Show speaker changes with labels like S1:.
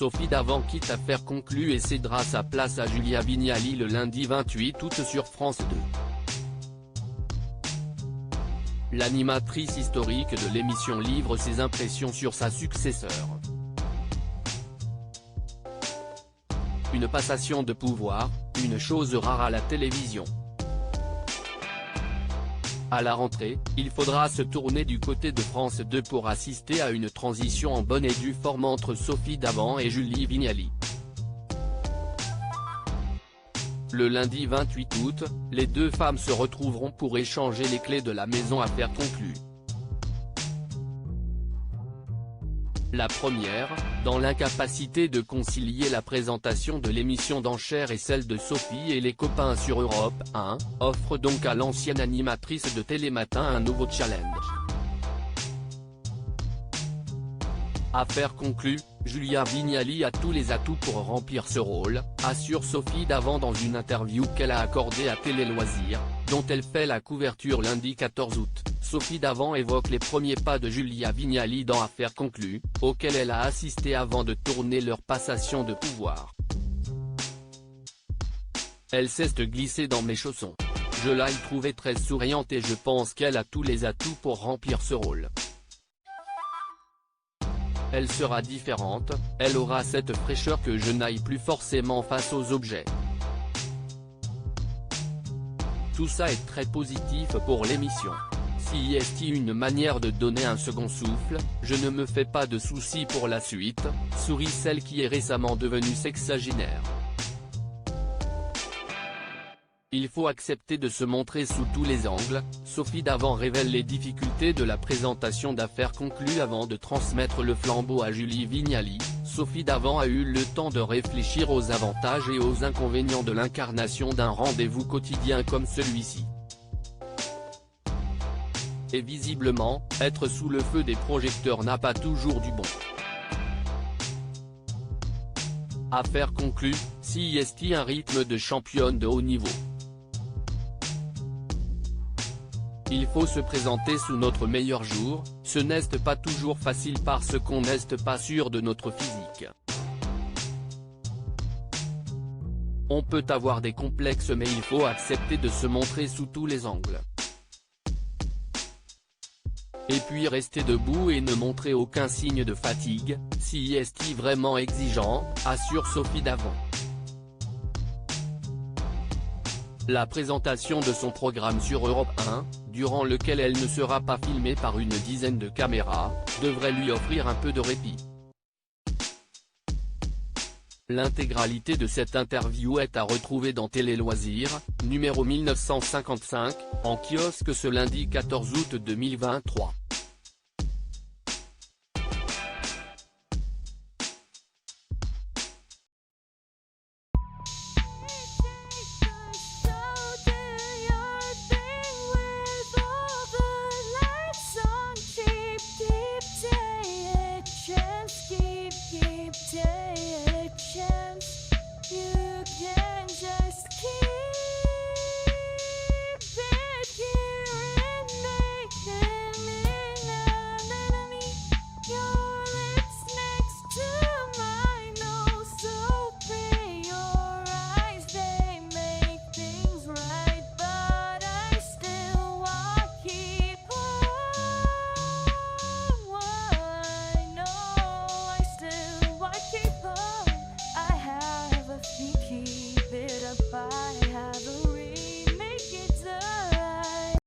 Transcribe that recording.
S1: Sophie Davant quitte Affaires conclues et cédera sa place à Julia Vignali le lundi 28 août sur France 2. L'animatrice historique de l'émission livre ses impressions sur sa successeur. Une passation de pouvoir, une chose rare à la télévision. À la rentrée, il faudra se tourner du côté de France 2 pour assister à une transition en bonne et due forme entre Sophie Davant et Julie Vignali. Le lundi 28 août, les deux femmes se retrouveront pour échanger les clés de la maison Affaires conclues. La première, dans l'incapacité de concilier la présentation de l'émission d'enchères et celle de Sophie et les copains sur Europe 1, offre donc à l'ancienne animatrice de Télématin un nouveau challenge. Affaires conclues, Julia Vignali a tous les atouts pour remplir ce rôle, assure Sophie Davant dans une interview qu'elle a accordée à Télé Loisirs, dont elle fait la couverture lundi 14 août. Sophie Davant évoque les premiers pas de Julia Vignali dans Affaires conclues, auxquels elle a assisté avant de tourner leur passation de pouvoir. Elle s'est glissée dans mes chaussons. Je l'ai trouvée très souriante et je pense qu'elle a tous les atouts pour remplir ce rôle. Elle sera différente, elle aura cette fraîcheur que je n'aille plus forcément face aux objets. Tout ça est très positif pour l'émission. Si est une manière de donner un second souffle, je ne me fais pas de soucis pour la suite, sourit celle qui est récemment devenue sexagénaire. Il faut accepter de se montrer sous tous les angles, Sophie Davant révèle les difficultés de la présentation d'Affaires conclues avant de transmettre le flambeau à Julie Vignali. Sophie Davant a eu le temps de réfléchir aux avantages et aux inconvénients de l'incarnation d'un rendez-vous quotidien comme celui-ci. Et visiblement, être sous le feu des projecteurs n'a pas toujours du bon. Affaires conclues, si est un rythme de championne de haut niveau. Il faut se présenter sous notre meilleur jour, ce n'est pas toujours facile parce qu'on n'est pas sûr de notre physique. On peut avoir des complexes mais il faut accepter de se montrer sous tous les angles. Et puis rester debout et ne montrer aucun signe de fatigue, si est vraiment exigeant, assure Sophie Davant. La présentation de son programme sur Europe 1, durant lequel elle ne sera pas filmée par une dizaine de caméras, devrait lui offrir un peu de répit. L'intégralité de cette interview est à retrouver dans Télé Loisirs, numéro 1955, en kiosque ce lundi 14 août 2023.